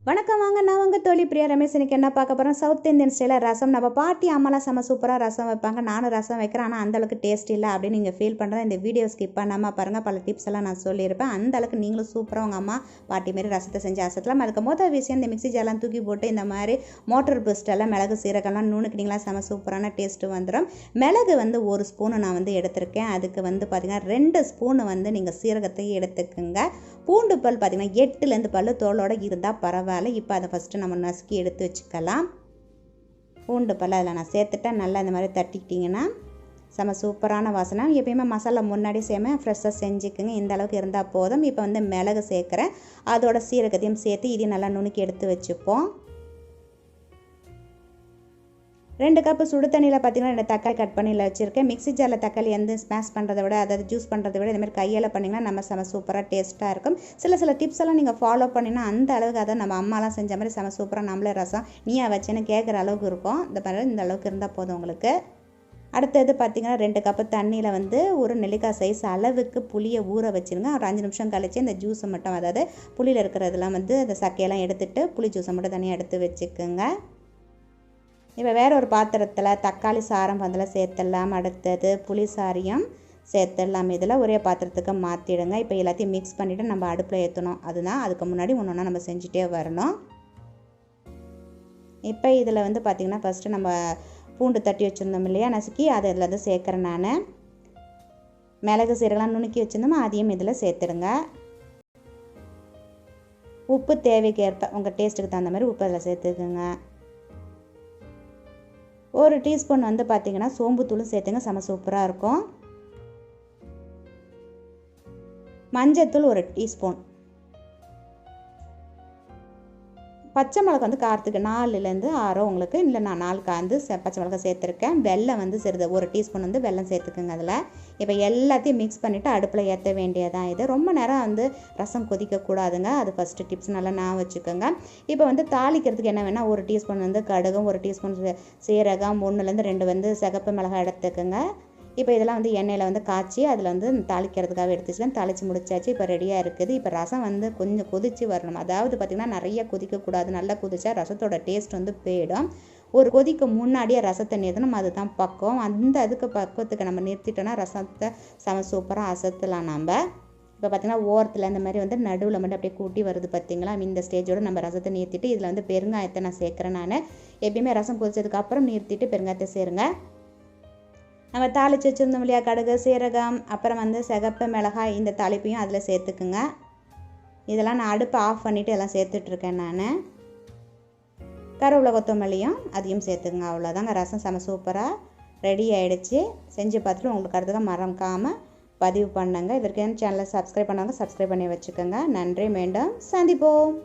வணக்கம் வாங்க, நான் உங்கள் தோழி பிரியா ரமேஷ். இன்றைக்கி என்ன பார்க்க போகிறோம்? சவுத் இந்தியன் ஸ்டைலில் ரசம். நம்ம பாட்டி அம்மாலாம் செம்ம சூப்பராக ரசம் வைப்பாங்க. நானும் ரசம் வைக்கிறேன், ஆனால் அந்தளவுக்கு டேஸ்ட் இல்லை அப்படின்னு நீங்கள் ஃபீல் பண்ணுறேன். இந்த வீடியோ ஸ்கிப் பண்ணாமல் பாருங்கள், பல டிப்ஸ் எல்லாம் நான் சொல்லியிருப்பேன். அந்தளவுக்கு நீங்களும் சூப்பராக உங்கள் அம்மா பாட்டி மாரி ரசத்தை செஞ்சு அசத்தலாம். அதுக்கு மொதல் விஷயம், இந்த மிக்ஸி ஜாரெலாம் தூக்கி போட்டு இந்த மாதிரி மோட்டர் பூஸ்டெல்லாம் மிளகு சீரகம்லாம் நுணுக்கிட்டிங்களா செம்ம சூப்பரான டேஸ்ட்டு வந்துடும். மிளகு வந்து 1 ஸ்பூனு நான் வந்து எடுத்திருக்கேன். அதுக்கு வந்து பார்த்திங்கன்னா 2 ஸ்பூனு வந்து நீங்கள் சீரகத்தை எடுத்துக்குங்க. பூண்டு பல் பார்த்திங்கன்னா 8லேருந்து பல் தோலோடு இருந்தால் பரவாயில்ல. இப்போ அதை ஃபஸ்ட்டு நம்ம நசுக்கி எடுத்து வச்சுக்கலாம். பூண்டு பல் அதில் நான் சேர்த்துட்டேன். நல்லா இந்த மாதிரி தட்டிக்கிட்டிங்கன்னா செம்ம சூப்பரான வாசனை. எப்பயுமே மசாலா முன்னாடி ஃப்ரெஷ்ஷாக செஞ்சுக்குங்க. இந்த அளவுக்கு இருந்தால் போதும். இப்போ வந்து மிளகு சேர்க்குறேன், அதோட சீரகத்தையும் சேர்த்து இதையும் நல்லா நுணுக்கி எடுத்து வச்சுப்போம். 2 கப்பு சுடு தண்ணியில் பார்த்திங்கன்னா 2 தக்காளி கட் பண்ணி வச்சுருக்கேன். மிக்ஸி ஜாரில் தக்காளி வந்து ஸ்மாஷ் பண்ணுறதை விட, அதாவது ஜூஸ் பண்ணுறதை விட இதுமாதிரி கையால் பண்ணிங்கன்னா நம்ம செம சூப்பராக டேஸ்ட்டாக இருக்கும். சில டிப்ஸ் எல்லாம் நீங்கள் ஃபாலோ பண்ணினா அந்த அளவுக்கு, அதை நம்ம அம்மாலாம் செஞ்ச மாதிரி செம சூப்பராக நம்மளே ரசம் நீயா வச்சேன்னு கேட்குற அளவுக்கு இருக்கும். இந்த அளவுக்கு இருந்தால் போதும் உங்களுக்கு. அடுத்தது பார்த்திங்கன்னா 2 கப்பு தண்ணியில் வந்து ஒரு நெல்லிக்காய் சைஸ் அளவுக்கு புளியை ஊற வச்சுருங்க. ஒரு 5 நிமிஷம் கழிச்சு இந்த ஜூஸை மட்டும், அதாவது புளியில் இருக்கிறதெல்லாம் வந்து அந்த சக்கையெல்லாம் எடுத்துகிட்டு புளி ஜூஸை மட்டும் தனியாக எடுத்து வச்சுக்கோங்க. இப்போ வேறு ஒரு பாத்திரத்தில் தக்காளி சாரம் அதில் சேர்த்துடலாம். அடுத்தது புளி சாரியம் சேர்த்துடலாம். இதில் ஒரே பாத்திரத்துக்கு மாற்றிடுங்க. இப்போ எல்லாத்தையும் மிக்ஸ் பண்ணிவிட்டு நம்ம அடுப்பில் ஏற்றணும். அதுதான் அதுக்கு முன்னாடி ஒன்றா நம்ம செஞ்சுட்டே வரணும். இப்போ இதில் வந்து பார்த்திங்கன்னா ஃபஸ்ட்டு நம்ம பூண்டு தட்டி வச்சுருந்தோம் இல்லையா, நசுக்கி அதை இதில் வந்து சேர்க்குறேன். நான் மிளகு சீரகலாம் நுணுக்கி வச்சுருந்தோம், அதையும் இதில் சேர்த்துடுங்க. உப்பு தேவைக்கு ஏற்ப உங்கள் டேஸ்ட்டுக்கு தகுந்த மாதிரி உப்பு அதில் சேர்த்துக்குங்க. 1 டீஸ்பூன் வந்து பார்த்திங்கன்னா சோம்புத்தூளும் சேர்த்துங்க, செம சூப்பராக இருக்கும். மஞ்சத்தூள் 1 டீஸ்பூன். பச்சை மிளகா வந்து காரத்துக்கு 4லேருந்து 6 உங்களுக்கு, இல்லை நான் 4 காந்து பச்சை மிளகா சேர்த்துருக்கேன். வெல்லம் வந்து சிறிது 1 டீஸ்பூன் வந்து வெல்லம் சேர்த்துக்குங்க அதில். இப்போ எல்லாத்தையும் மிக்ஸ் பண்ணிவிட்டு அடுப்பில் ஏற்ற வேண்டியதான். இது ரொம்ப நேரம் வந்து ரசம் கொதிக்கக்கூடாதுங்க. அது ஃபஸ்ட்டு டிப்ஸ் நல்லா நான் வச்சுக்கோங்க. இப்போ வந்து தாளிக்கிறதுக்கு என்ன வேணால் 1 டீஸ்பூன் வந்து கடுகும், 1 டீஸ்பூன் சீரகம், 1லேருந்து 2 வந்து சிகப்பு மிளகாய் எடுத்துக்கோங்க. இப்போ இதெல்லாம் வந்து எண்ணெயில் வந்து காய்ச்சி அதில் வந்து தாளிக்கிறதுக்காக எடுத்துச்சுலாம் தாளித்து முடிச்சாச்சு. இப்போ ரெடியாக இருக்குது. இப்போ ரசம் வந்து கொஞ்சம் கொதித்து வரணும். அதாவது பார்த்திங்கன்னா நிறைய கொதிக்கக்கூடாது. நல்லா கொதிச்சா ரசத்தோட டேஸ்ட் வந்து போயிடும். ஒரு கொதிக்கு முன்னாடியே ரசத்தை நிறுத்தணும், அதுதான் பக்குவம். அதுக்கு பக்குவத்துக்கு நம்ம நிறுத்திட்டோன்னா ரசத்தை செம சூப்பராக அசத்தலாம் நம்ம. இப்போ பார்த்திங்கன்னா ஓரத்தில் இந்த மாதிரி வந்து நடுவில் மட்டும் அப்படியே கூட்டி வருது பார்த்திங்களா. இந்த ஸ்டேஜோடு நம்ம ரசத்தை நிறுத்திட்டு இதில் வந்து பெருங்காயத்தை நான் சேர்க்குறேன். நான் எப்பயுமே ரசம் கொதிச்சதுக்கப்புறம் நிறுத்திட்டு பெருங்காயத்தை சேருங்க. நம்ம தாளித்து வச்சுருந்தோம் இல்லையா, கடுகு சீரகம் அப்புறம் வந்து சிகப்பு மிளகாய், இந்த தாளிப்பையும் அதில் சேர்த்துக்குங்க. இதெல்லாம் நான் அடுப்பை ஆஃப் பண்ணிவிட்டு எல்லாம் சேர்த்துட்ருக்கேன். நான் கருவேப்பிலை கொத்தமல்லியும் அதையும் சேர்த்துக்குங்க. அவ்வளோதாங்க, ரசம் செம சூப்பராக ரெடி ஆகிடுச்சு. செஞ்சு பார்த்துட்டு உங்களுக்கு கருத்துக்க மறக்காமல் பதிவு பண்ணுங்க. இதற்கு சேனலை சப்ஸ்கிரைப் பண்ணாங்க, சப்ஸ்கிரைப் பண்ணி வச்சுக்கோங்க. நன்றி, மீண்டும் சந்திப்போம்.